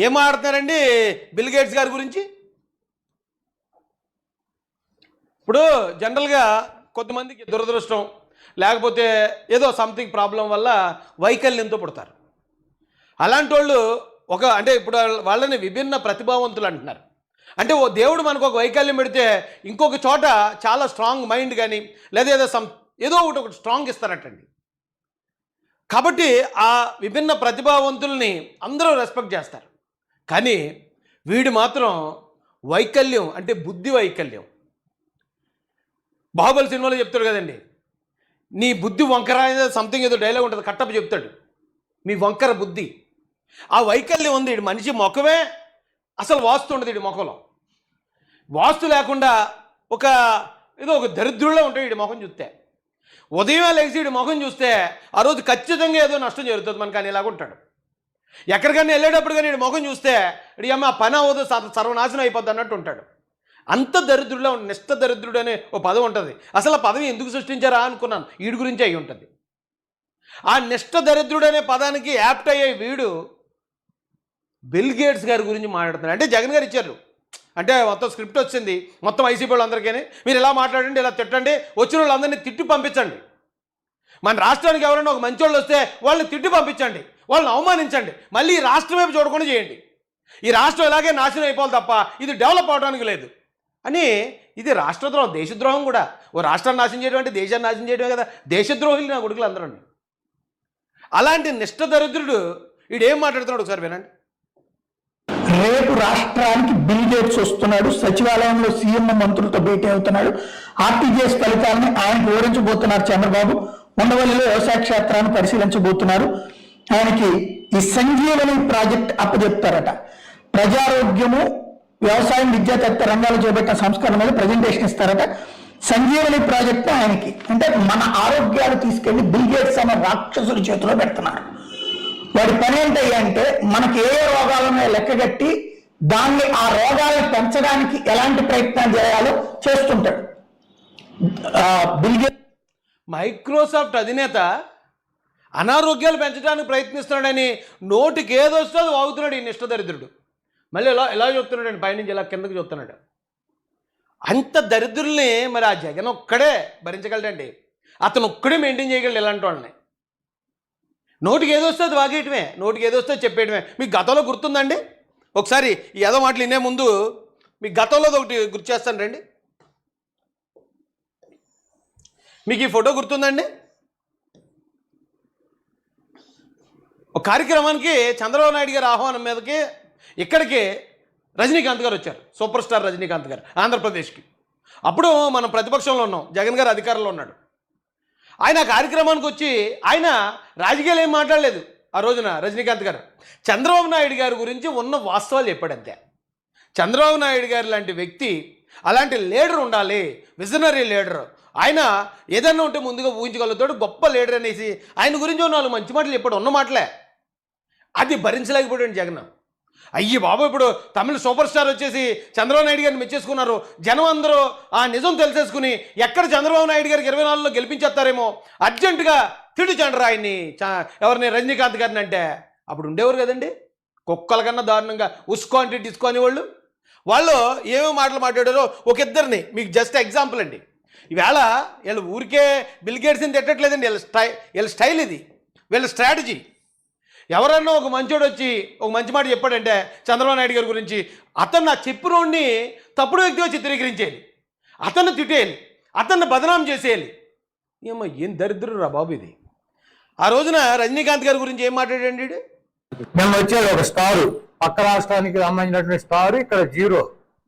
ఏం మాట్లాడుతున్నారండి bill gates గారి గురించి? ఇప్పుడు జనరల్గా కొంతమందికి దురదృష్టం లేకపోతే ఏదో సంథింగ్ ప్రాబ్లం వల్ల వైకల్యంతో పుడతారు. అలాంటి వాళ్ళు అంటే ఇప్పుడు వాళ్ళని విభిన్న ప్రతిభావంతులు అంటున్నారు. అంటే ఓ దేవుడు మనకు ఒక వైకల్యం పెడితే ఇంకొక చోట చాలా స్ట్రాంగ్ మైండ్ కానీ లేదా ఏదో ఒకటి స్ట్రాంగ్ ఇస్తారటండి. కాబట్టి ఆ విభిన్న ప్రతిభావంతుల్ని అందరూ రెస్పెక్ట్ చేస్తారు. కానీ వీడు మాత్రం వైకల్యం అంటే బుద్ధి వైకల్యం. బాహుబలి సినిమాలో చెప్తాడు కదండి, నీ బుద్ధి వంకర సంథింగ్ ఏదో డైలాగ్ ఉంటుంది, కట్టప్ప చెప్తాడు, మీ వంకర బుద్ధి. ఆ వైకల్యం ఉంది. ఇటు మనిషి ముఖమే అసలు వాస్తు ఉండదు. ఇటు ముఖంలో వాస్తు లేకుండా ఏదో ఒక దరిద్రుల్లో ఉంటాడు ఇటు ముఖం చూస్తే. ఉదయం లేచి ఇటు ముఖం చూస్తే ఆ రోజు ఖచ్చితంగా ఏదో నష్టం జరుగుతుంది మనకు అని ఇలాగ ఉంటాడు. ఎక్కడికైనా వెళ్ళేటప్పుడు కానీ ఇటు ముఖం చూస్తే ఇటు అమ్మ పని అవ్వదు, సర్వనాశనం అయిపోద్ది అన్నట్టు ఉంటాడు. అంత దరిద్రుడిలో నిష్ట దరిద్రుడు అనే ఓ పదం ఉంటుంది. అసలు ఆ పదవి ఎందుకు సృష్టించారా అనుకున్నాను, వీడి గురించి అయి ఉంటుంది. ఆ నిష్ట దరిద్రుడు అనే పదానికి యాప్ట్ అయ్యే వీడు బిల్ గేట్స్ గారి గురించి మాట్లాడుతున్నాడు. అంటే జగన్ గారు ఇచ్చారు, అంటే మొత్తం స్క్రిప్ట్ వచ్చింది, మొత్తం ఐసీపీ వాళ్ళందరికీ మీరు ఇలా మాట్లాడండి, ఇలా తిట్టండి, వచ్చిన వాళ్ళందరినీ తిట్టి పంపించండి. మన రాష్ట్రానికి ఎవరైనా ఒక మంచి వాళ్ళు వస్తే వాళ్ళని తిట్టి పంపించండి, వాళ్ళని అవమానించండి, మళ్ళీ ఈ రాష్ట్రం వైపు చూడకుండా చేయండి. ఈ రాష్ట్రం ఇలాగే నాశనం అయిపోవాలి తప్ప ఇది డెవలప్ అవడానికి లేదు అని. ఇది రాష్ట్రద్రోహం, దేశద్రోహం కూడా. ఓ రాష్ట్రాన్ని నాశనం చేయడం అంటే దేశాన్ని నాశనం చేయడమే కదా. దేశద్రోహులు నా కొడుకులు అందరూ. అలాంటి నిష్ట దరిద్రుడు వీడేం మాట్లాడుతున్నాడు ఒకసారి వినండి. రేపు రాష్ట్రానికి బిల్ గేట్స్ వస్తున్నాడు, సచివాలయంలో సీఎం మంత్రులతో భేటీ అవుతున్నాడు. ఆర్టీజీఎస్ ఫలితాలను ఆయన వివరించబోతున్నారు చంద్రబాబు. ఉండవల్లిలో వ్యవసాయ క్షేత్రాన్ని పరిశీలించబోతున్నారు. ఆయనకి ఈ సంజీవని ప్రాజెక్ట్ అప్పచెప్తారట. ప్రజారోగ్యము, వ్యవసాయం, విద్యా తదితర రంగాలు చేపట్టిన సంస్కరణ మీద ప్రజెంటేషన్ ఇస్తారట. సంజీవని ప్రాజెక్టు ఆయనకి అంటే మన ఆరోగ్యాలు తీసుకెళ్లి బిల్ గేట్స్ అనే రాక్షసుడి చేతిలో పెడుతున్నారు. వాడి పని ఏంటంటే మనకి ఏ రోగాలను లెక్కగట్టి దాన్ని ఆ రోగాలను పెంచడానికి ఎలాంటి ప్రయత్నం చేయాలో చేస్తుంటాడు. బిల్ గేట్స్ మైక్రోసాఫ్ట్ అధినేత అనారోగ్యాలు పెంచడానికి ప్రయత్నిస్తున్నాడని నోటికి ఏదొస్తే అది వాగుతున్నాడు ఈ నిష్టదరిద్రుడు. మళ్ళీ ఎలా చెప్తున్నాడు, పైనుంచి ఇలా కిందకి చెప్తున్నాడు. అంత దరిద్రుల్ని మరి ఆ జగన్ ఒక్కడే భరించగలడండి. అతను ఒక్కడే మెయింటైన్ చేయగలడు ఇలాంటి వాళ్ళని. నోటికి ఏదొస్తే అది వాగేయటమే, నోటికి ఏదొస్తే చెప్పేయటమే. మీకు గతంలో గుర్తుందండి? ఒకసారి ఈ ఏదో మాటలు వినే ముందు మీకు గతంలో ఒకటి గుర్తు చేస్తాను రండి. మీకు ఈ ఫోటో గుర్తుందండి? ఒక కార్యక్రమానికి చంద్రబాబు నాయుడు గారి ఆహ్వానం మీదకి ఇక్కడికి రజనీకాంత్ గారు వచ్చారు, సూపర్ స్టార్ రజనీకాంత్ గారు, ఆంధ్రప్రదేశ్కి. అప్పుడు మనం ప్రతిపక్షంలో ఉన్నాం, జగన్ గారు అధికారంలో ఉన్నాడు. ఆయన కార్యక్రమానికి వచ్చి ఆయన రాజకీయాలు ఏం మాట్లాడలేదు ఆ రోజున రజనీకాంత్ గారు. చంద్రబాబు నాయుడు గారి గురించి ఉన్న వాస్తవాలు చెప్పాడంతే. చంద్రబాబు నాయుడు గారు లాంటి వ్యక్తి, అలాంటి లీడర్ ఉండాలి, విజనరీ లీడర్. ఆయన ఏదన్నా ఉంటే ముందుగా ఊహించగలుగుతాడు, గొప్ప లీడర్ అనేసి ఆయన గురించి 4 మంచి మాటలు చెప్పాడు. ఉన్న మాటలే అది భరించలేకపోయాడు జగన్. అయ్యి బాబు, ఇప్పుడు తమిళ సూపర్ స్టార్ వచ్చేసి చంద్రబాబు నాయుడు గారిని మెచ్చేసుకున్నారు. జనం అందరూ ఆ నిజం తెలిసేసుకుని ఎక్కడ చంద్రబాబు నాయుడు గారికి 24లో గెలిపించేస్తారేమో అర్జెంటుగా తిడిచండ్రు ఆయన్ని, ఎవరిని, రజనీకాంత్ గారిని. అంటే అప్పుడు ఉండేవారు కదండి కుక్కల కన్నా దారుణంగా ఉస్కో అంటే డిస్కో అనేవాళ్ళు. వాళ్ళు ఏమేమి మాటలు మాట్లాడారో ఒక ఇద్దరిని మీకు జస్ట్ ఎగ్జాంపుల్ అండి. ఈవేళ వీళ్ళు ఊరికే బిల్ గేట్స్ని తిట్టట్లేదండి, వీళ్ళ స్టైల్ ఇది, వీళ్ళ స్ట్రాటజీ. ఎవరన్నా ఒక మంచోడు వచ్చి ఒక మంచి మాట చెప్పాడంటే చంద్రబాబు నాయుడు గారి గురించి, అతను ఆ చెప్పినోడిని తప్పుడు వ్యక్తిగా చిత్రీకరించేయాలి, అతన్ని తిట్టేయాలి, అతన్ని బదనాం చేసేయాలి. ఏం దరిద్రం రా బాబు ఇది. ఆ రోజున రజనీకాంత్ గారి గురించి ఏం మాట్లాడండి? మేము వచ్చేది ఒక స్టారు, పక్క రాష్ట్రానికి సంబంధించినటువంటి స్టారు, ఇక్కడ 0,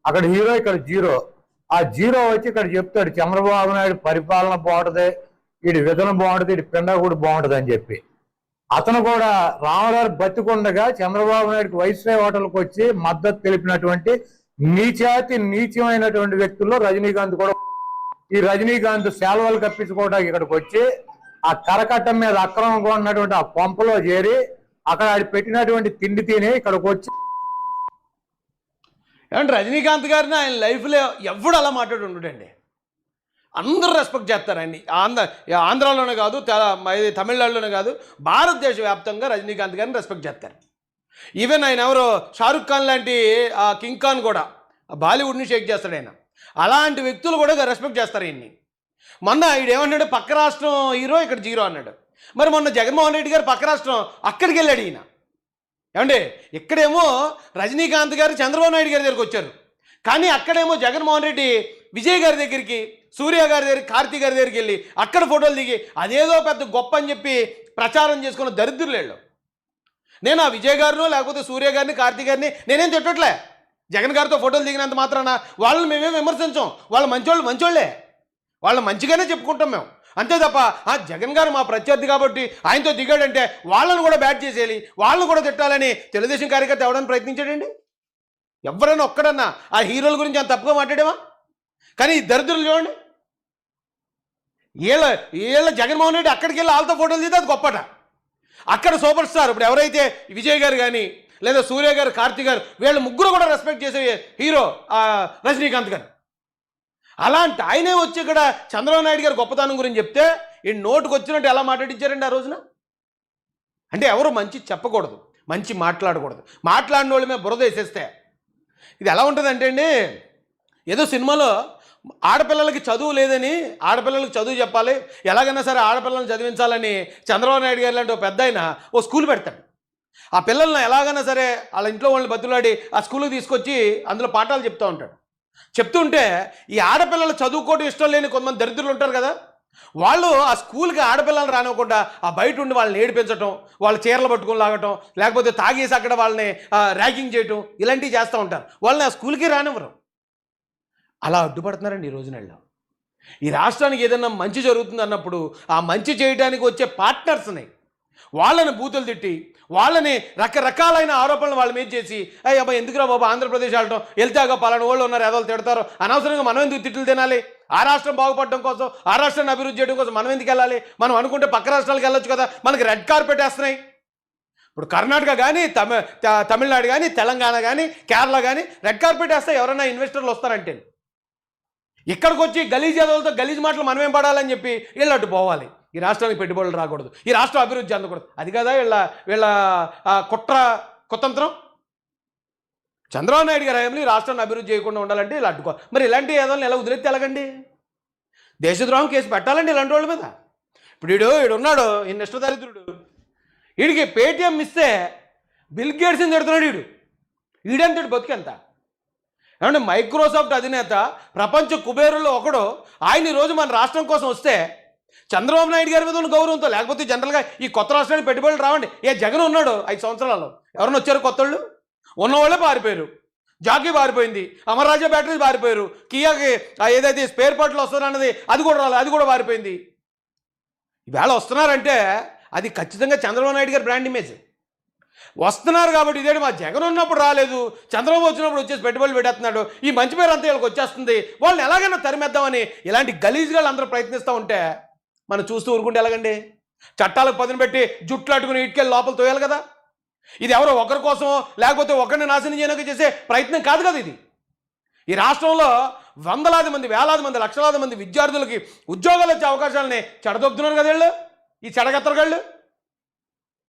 అక్కడ హీరో, ఇక్కడ 0. ఆ 0 వచ్చి ఇక్కడ చెప్తాడు చంద్రబాబు నాయుడు పరిపాలన బాగుంటుంది, వీడి విధన బాగుంటుంది, వీడి పిండ కూడా బాగుంటుంది అని చెప్పి. అతను కూడా రామగారు బతికుండగా చంద్రబాబు నాయుడుకి వైస్రాయ్ హోటల్కి వచ్చి మద్దతు తెలిపినటువంటి నీచమైనటువంటి వ్యక్తుల్లో రజనీకాంత్ కూడా. ఈ రజనీకాంత్ సేవలు కప్పించుకోవడానికి ఇక్కడికి వచ్చి ఆ కరకట్టం మీద అక్రమంగా ఉన్నటువంటి ఆ పంపలో చేరి అక్కడ ఆడి పెట్టినటువంటి తిండి తిని ఇక్కడికి వచ్చి. ఏమంటే రజనీకాంత్ గారిని ఆయన లైఫ్లో ఎవడు అలా మాట్లాడి ఉండడండి. అందరూ రెస్పెక్ట్ చేస్తారు ఆయన్ని. ఆంధ్రాలోనే కాదు, తమిళనాడులోనే కాదు, భారతదేశ వ్యాప్తంగా రజనీకాంత్ గారిని రెస్పెక్ట్ చేస్తారు. ఈవెన్ ఆయన ఎవరో షారుఖ్ ఖాన్ లాంటి ఆ కింగ్ ఖాన్ కూడా బాలీవుడ్ని షేక్ చేస్తాడు ఆయన. అలాంటి వ్యక్తులు కూడా రెస్పెక్ట్ చేస్తారు ఈయన్ని. మొన్న ఈడేమన్నాడు, పక్క రాష్ట్రం హీరో ఇక్కడ జీరో అన్నాడు. మరి మొన్న జగన్మోహన్ రెడ్డి గారు పక్క రాష్ట్రం అక్కడికి వెళ్ళాడు ఈయన. ఏమండి, ఇక్కడేమో రజనీకాంత్ గారు చంద్రబాబు నాయుడు గారి దగ్గరికి వచ్చారు, కానీ అక్కడేమో జగన్మోహన్ రెడ్డి విజయ్ గారి దగ్గరికి, సూర్య గారి దగ్గరికి, కార్తీ గారి దగ్గరికి వెళ్ళి అక్కడ ఫోటోలు దిగి అదేదో పెద్ద గొప్ప అని చెప్పి ప్రచారం చేసుకున్న దరిద్రులేళ్ళు. నేను ఆ విజయ్ గారినో లేకపోతే సూర్య గారిని, కార్తీ గారిని నేనేం తిట్టట్లే. జగన్ గారితో ఫోటోలు దిగినంత మాత్రాన వాళ్ళని మేమేం విమర్శించాం. వాళ్ళు మంచోళ్ళే, వాళ్ళని మంచిగానే చెప్పుకుంటాం మేము, అంతే తప్ప జగన్ గారు మా ప్రత్యర్థి కాబట్టి ఆయనతో దిగాడంటే వాళ్ళని కూడా బ్యాట్ చేసేయాలి, వాళ్ళని కూడా తిట్టాలని తెలుగుదేశం కార్యకర్త ఎవడని ప్రయత్నించాడండి? ఎవరైనా ఒక్కడన్నా ఆ హీరోల గురించి అంత తప్పుగా మాట్లాడేవా? కానీ ఈ దరిద్రులు చూడండి, వీళ్ళ జగన్మోహన్ రెడ్డి అక్కడికి వెళ్ళి వాళ్ళతో ఫోటోలు తీస్తే అది గొప్పట. అక్కడ సూపర్ స్టార్ ఇప్పుడు ఎవరైతే విజయ్ గారు కానీ లేదా సూర్య గారు, కార్తీ గారు, వీళ్ళు ముగ్గురు కూడా రెస్పెక్ట్ చేసే హీరో రజనీకాంత్ గారు. అలాంటి ఆయనే వచ్చి ఇక్కడ చంద్రబాబు నాయుడు గారు గొప్పతనం గురించి చెప్తే ఈ నోటుకు వచ్చినట్టు ఎలా మాట్లాడించారండి ఆ రోజున? అంటే ఎవరు మంచి చెప్పకూడదు, మంచి మాట్లాడకూడదు, మాట్లాడిన వాళ్ళ మీద బురద వేసేస్తే ఇది ఎలా ఉంటుందంటే అండి, ఏదో సినిమాలో ఆడపిల్లలకి చదువు లేదని, ఆడపిల్లలకి చదువు చెప్పాలి, ఎలాగైనా సరే ఆడపిల్లల్ని చదివించాలని చంద్రబాబు నాయుడు గారు లాంటి ఒక పెద్ద ఆయన ఓ స్కూల్ పెడతాడు. ఆ పిల్లల్ని ఎలాగైనా సరే వాళ్ళ ఇంట్లో వాళ్ళని బతులాడి ఆ స్కూల్కి తీసుకొచ్చి అందులో పాఠాలు చెప్తూ ఉంటాడు. చెప్తుంటే ఈ ఆడపిల్లలు చదువుకోవడం ఇష్టం లేని కొంతమంది దరిద్రులు ఉంటారు కదా, వాళ్ళు ఆ స్కూల్కి ఆడపిల్లలు రానివ్వకుండా ఆ బయట ఉండి వాళ్ళని ఏడిపించడం, వాళ్ళ చీరలు పట్టుకొని లాగటం, లేకపోతే తాగేసి అక్కడ వాళ్ళని ర్యాగింగ్ చేయటం, ఇలాంటివి చేస్తూ ఉంటారు. వాళ్ళని ఆ స్కూల్కి రానివ్వరు. అలా అడ్డుపడుతున్నారండి ఈ రోజునల్లో. ఈ రాష్ట్రానికి ఏదైనా మంచి జరుగుతుంది అన్నప్పుడు ఆ మంచి చేయడానికి వచ్చే పార్ట్నర్స్ని వాళ్ళని బూతులు తిట్టి, వాళ్ళని రకరకాలైన ఆరోపణలు వాళ్ళ మీద చేసి, అబ్బా ఎందుకురా బాబు ఆంధ్రప్రదేశ్ వెళ్ళటం, వెళ్తాగా పలానా వాళ్ళు ఉన్నారు ఏదో తిడతారు, అనవసరంగా మనం ఎందుకు తిట్లు తినాలి? ఆ రాష్ట్రం బాగుపడడం కోసం, ఆ రాష్ట్రాన్ని అభివృద్ధి చేయడం కోసం మనం ఎందుకు వెళ్ళాలి? మనం అనుకుంటే పక్క రాష్ట్రాలకు వెళ్ళొచ్చు కదా. మనకి రెడ్ కార్పెట్ వేస్తున్నాయి. ఇప్పుడు కర్ణాటక కానీ, తమిళనాడు కానీ, తెలంగాణ కానీ, కేరళ కానీ రెడ్ కార్పెట్ వేస్తే ఎవరైనా ఇన్వెస్టర్లు వస్తారంటే, ఇక్కడికి వచ్చి గలీజ్ యాదవులతో గలీజ్ మాటలు మనమేం పడాలని చెప్పి వీళ్ళు అటు పోవాలి. ఈ రాష్ట్రానికి పెట్టుబడులు రాకూడదు, ఈ రాష్ట్రం అభివృద్ధి అందకూడదు. అది కదా వీళ్ళ కుతంత్రం. చంద్రబాబు నాయుడు గారి హయాంలో ఈ రాష్ట్రాన్ని అభివృద్ధి చేయకుండా ఉండాలంటే ఇలా అడ్డుకోవాలి. మరి ఇలాంటి ఏదైనా ఎలా వదిలేస్తే ఎలాగండి? దేశద్రోహం కేసు పెట్టాలండి ఇలాంటి వాళ్ళ మీద. ఇప్పుడు ఈడున్నాడు ఈ నిష్ఠదరిద్రుడు, వీడికి పేటీఎం ఇస్తే బిల్ గేట్స్ని తిడుతున్నాడు. ఈడంతటి బతుకెంత? ఏమంటే మైక్రోసాఫ్ట్ అధినేత, ప్రపంచ కుబేరుల్లో ఒకడు, ఆయన ఈరోజు మన రాష్ట్రం కోసం వస్తే చంద్రబాబు నాయుడు గారి మీద ఉన్న గౌరవంతో, లేకపోతే జనరల్గా ఈ కొత్త రాష్ట్రానికి పెట్టుబడులు రావండి. జగన్ ఉన్నాడు 5 సంవత్సరాల్లో, ఎవరైనా వచ్చారు కొత్త వాళ్ళు? ఉన్నవాళ్ళే పారిపోయారు. జాకీ పారిపోయింది, అమర్రాజా బ్యాటరీస్ పారిపోయారు, కియాకి ఏదైతే స్పేర్ పార్ట్లు వస్తున్నారన్నది అది కూడా రాలేదు, అది కూడా పారిపోయింది. ఈవేళ వస్తున్నారంటే అది ఖచ్చితంగా చంద్రబాబు నాయుడు గారి బ్రాండ్ ఇమేజ్. వస్తున్నారు కాబట్టి ఇదేంటి మా జగన్ ఉన్నప్పుడు రాలేదు, చంద్రబాబు వచ్చినప్పుడు వచ్చేసి పెట్టుబడులు పెట్టేస్తున్నాడు, ఈ మంచి పేరు అంతా వీళ్ళకి వచ్చేస్తుంది, వాళ్ళని ఎలాగైనా తరిమేద్దామని ఇలాంటి గలీజ్గాళ్ళు అందరూ ప్రయత్నిస్తూ ఉంటే మనం చూస్తూ ఊరుకుంటే ఎలాగండి? చట్టాలకు పదును పెట్టి జుట్లు అట్టుకుని ఇటుకెళ్ళి లోపల తోయాలి కదా. ఇది ఎవరో ఒకరి కోసమో లేకపోతే ఒకరిని నాశనం చేయడానికి చేసే ప్రయత్నం కాదు కదా ఇది. ఈ రాష్ట్రంలో వందలాది మంది, వేలాది మంది, లక్షలాది మంది విద్యార్థులకి ఉద్యోగాలు వచ్చే అవకాశాలని చెడదొబ్బుతున్నారు కదా వీళ్ళు, ఈ చెడగత్తరగాళ్ళు.